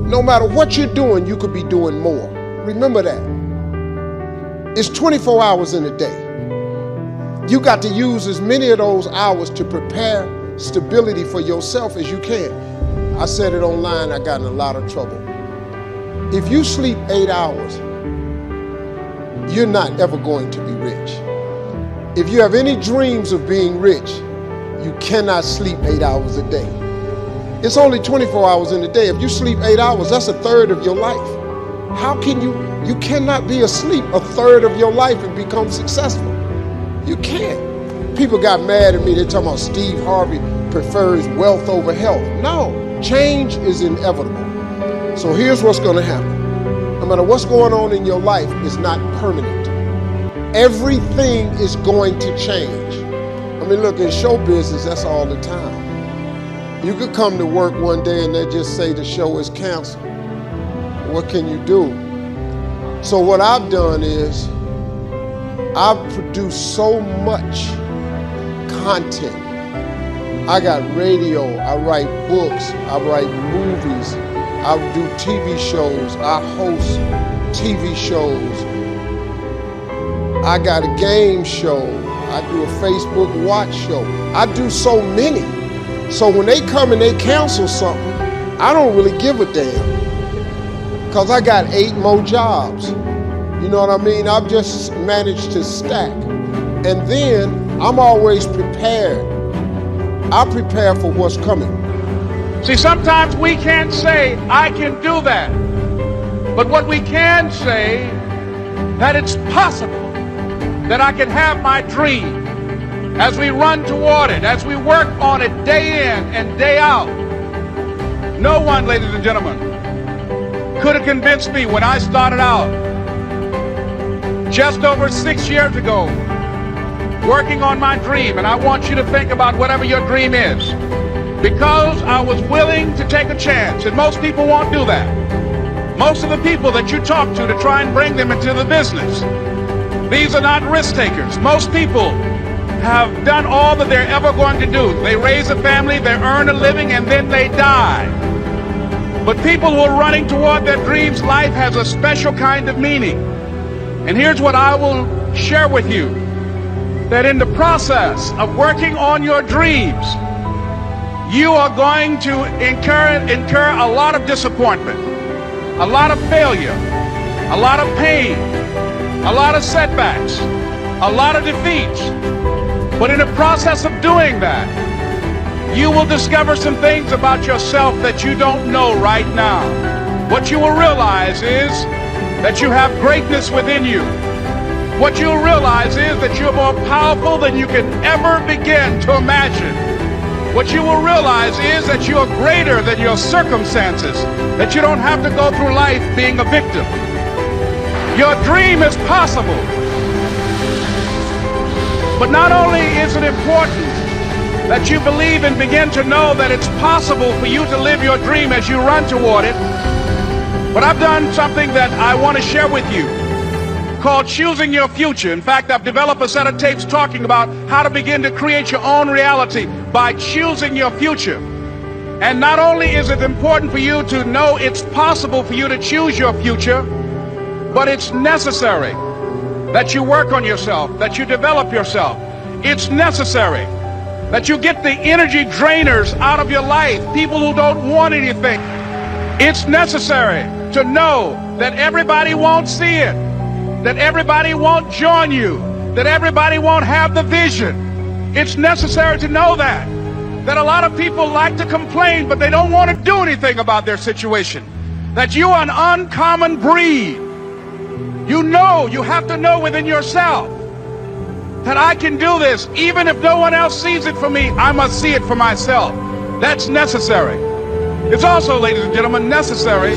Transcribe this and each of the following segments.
No matter what you're doing, you could be doing more. Remember that. It's 24 hours in a day. You got to use as many of those hours to prepare stability for yourself as you can. I said it online, I got in a lot of trouble. If you sleep 8 hours, you're not ever going to be rich. If you have any dreams of being rich, you cannot sleep 8 hours a day. It's only 24 hours in a day. If you sleep 8 hours, that's a third of your life. How can you cannot be asleep a third of your life and become successful. You can't. People got mad at me. They're talking about Steve Harvey prefers wealth over health. No, change is inevitable. So here's what's going to happen. No matter what's going on in your life, it's not permanent. Everything is going to change. I mean, look, in show business, that's all the time. You could come to work one day and they just say the show is canceled. What can you do? So what I've done is I've produced so much content. I got radio, I write books, I write movies, I do TV shows, I host TV shows. I got a game show, I do a Facebook watch show. I do so many. So when they come and they cancel something, I don't really give a damn. Because I got 8 more jobs. You know what I mean? I've just managed to stack. And then I'm always prepared. I prepare for what's coming. See, sometimes we can't say, I can do that. But what we can say, that it's possible that I can have my dream as we run toward it, as we work on it day in and day out. No one, ladies and gentlemen, could have convinced me when I started out just over 6 years ago, working on my dream. And I want you to think about whatever your dream is, because I was willing to take a chance. And most people won't do that. Most of the people that you talk to try and bring them into the business, these are not risk takers. Most people have done all that they're ever going to do. They raise a family, they earn a living, and then they die. But people who are running toward their dreams, life has a special kind of meaning. And here's what I will share with you, that in the process of working on your dreams, you are going to incur a lot of disappointment, a lot of failure, a lot of pain, a lot of setbacks, a lot of defeats. But in the process of doing that, you will discover some things about yourself that you don't know right now. What you will realize is that you have greatness within you. What you'll realize is that you're more powerful than you can ever begin to imagine. What you will realize is that you are greater than your circumstances, that you don't have to go through life being a victim. Your dream is possible. But not only is it important that you believe and begin to know that it's possible for you to live your dream as you run toward it, but I've done something that I want to share with you called Choosing Your Future. In fact, I've developed a set of tapes talking about how to begin to create your own reality by choosing your future. And not only is it important for you to know it's possible for you to choose your future, but it's necessary that you work on yourself, that you develop yourself. It's necessary that you get the energy drainers out of your life, people who don't want anything. It's necessary to know that everybody won't see it, that everybody won't join you, that everybody won't have the vision. It's necessary to know that a lot of people like to complain, but they don't want to do anything about their situation, that you are an uncommon breed. You know, you have to know within yourself that I can do this. Even if no one else sees it for me, I must see it for myself. That's necessary. It's also, ladies and gentlemen, necessary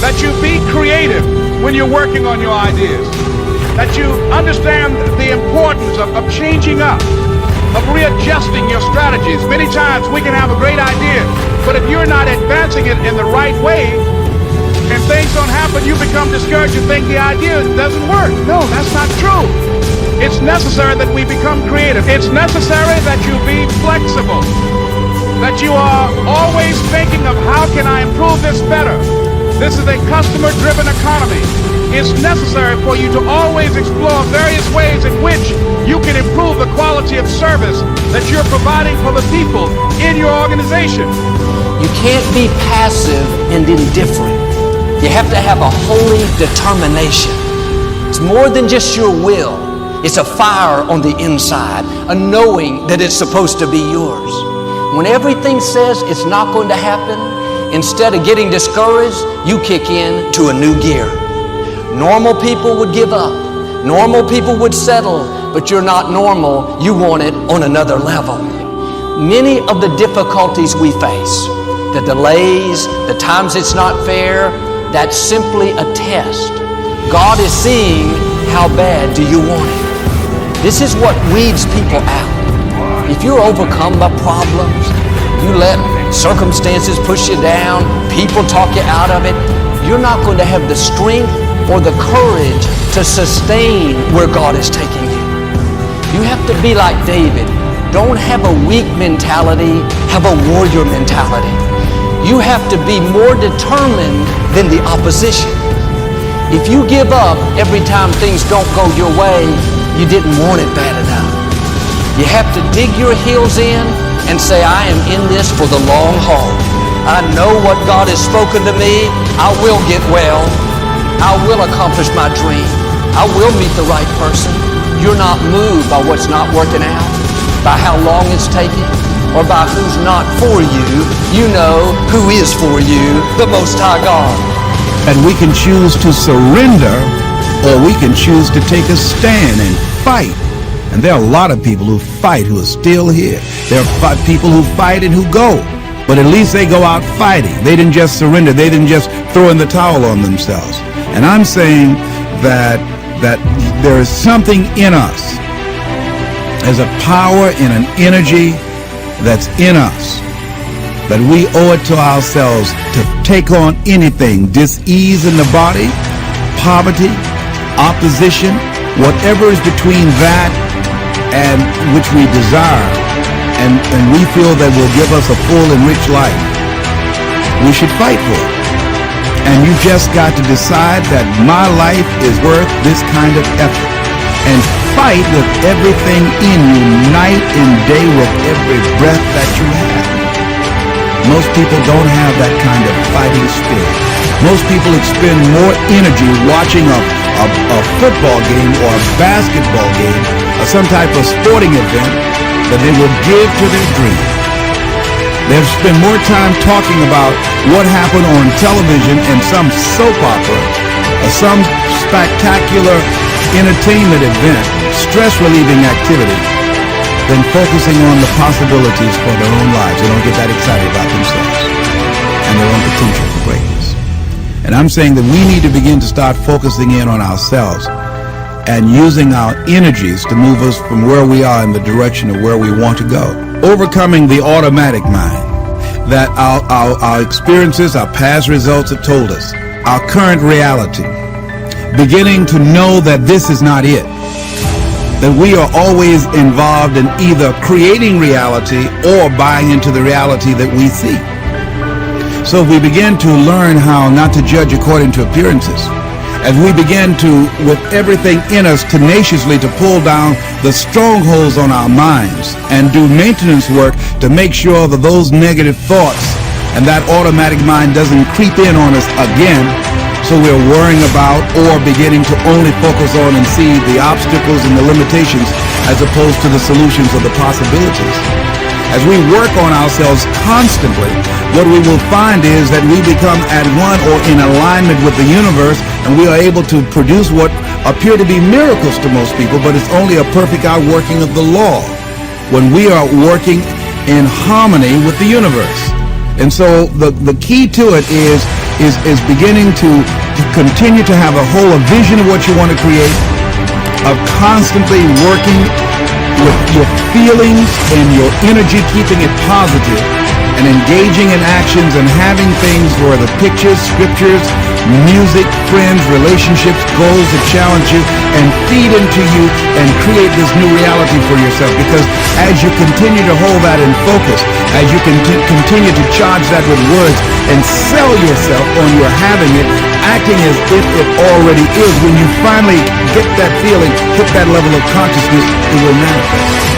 that you be creative when you're working on your ideas, that you understand the importance of changing up, of readjusting your strategies. Many times we can have a great idea, but if you're not advancing it in the right way and things don't happen, you become discouraged and think the idea doesn't work. No, that's not true. It's necessary that we become creative. It's necessary that you be flexible, that you are always thinking of how can I improve this better. This is a customer-driven economy. It's necessary for you to always explore various ways in which you can improve the quality of service that you're providing for the people in your organization. You can't be passive and indifferent. You have to have a holy determination. It's more than just your will. It's a fire on the inside, a knowing that it's supposed to be yours. When everything says it's not going to happen, instead of getting discouraged, you kick in to a new gear. Normal people would give up. Normal people would settle, but you're not normal. You want it on another level. Many of the difficulties we face, the delays, the times it's not fair, that's simply a test. God is seeing how bad do you want it. This is what weeds people out. If you're overcome by problems, you let circumstances push you down, people talk you out of it, you're not going to have the strength or the courage to sustain where God is taking you. You have to be like David. Don't have a weak mentality, have a warrior mentality. You have to be more determined than the opposition. If you give up every time things don't go your way, you didn't want it bad enough. You have to dig your heels in and say, I am in this for the long haul. I know what God has spoken to me. I will get well. I will accomplish my dream. I will meet the right person. You're not moved by what's not working out, by how long it's taking, or by who's not for you. You know who is for you, the Most High God. And we can choose to surrender, or we can choose to take a stand and fight. And there are a lot of people who fight who are still here. There are people who fight and who go. But at least they go out fighting. They didn't just surrender. They didn't just throw in the towel on themselves. And I'm saying that there is something in us. There's a power and an energy that's in us that we owe it to ourselves to take on anything, dis-ease in the body, poverty, opposition, whatever is between that and which we desire, and we feel that will give us a full and rich life. We should fight for it. And you just got to decide that my life is worth this kind of effort. And fight with everything in you, night and day, with every breath that you have. Most people don't have that kind of fighting spirit. Most people expend more energy watching a football game or a basketball game or some type of sporting event than they will give to their dream. They've spent more time talking about what happened on television in some soap opera or some spectacular entertainment event, stress-relieving activity, than focusing on the possibilities for their own lives. They don't get that excited about themselves and their own potential for greatness. And I'm saying that we need to begin to start focusing in on ourselves and using our energies to move us from where we are in the direction of where we want to go. Overcoming the automatic mind that our experiences, our past results have told us, our current reality, beginning to know that this is not it, that we are always involved in either creating reality or buying into the reality that we see. So if we begin to learn how not to judge according to appearances, as we begin to, with everything in us, tenaciously to pull down the strongholds on our minds and do maintenance work to make sure that those negative thoughts and that automatic mind doesn't creep in on us again, so we're worrying about or beginning to only focus on and see the obstacles and the limitations as opposed to the solutions or the possibilities. As we work on ourselves constantly, what we will find is that we become at one or in alignment with the universe, and we are able to produce what appear to be miracles to most people, but it's only a perfect outworking of the law when we are working in harmony with the universe. And so the key to it is beginning to continue to have a vision of what you want to create, of constantly working with your feelings and your energy, keeping it positive, and engaging in actions and having things where the pictures, scriptures, music, friends, relationships, goals that challenge you and feed into you and create this new reality for yourself. Because as you continue to hold that in focus, as you continue to charge that with words and sell yourself on your having it, acting as if it already is, when you finally get that feeling, hit that level of consciousness, it will manifest.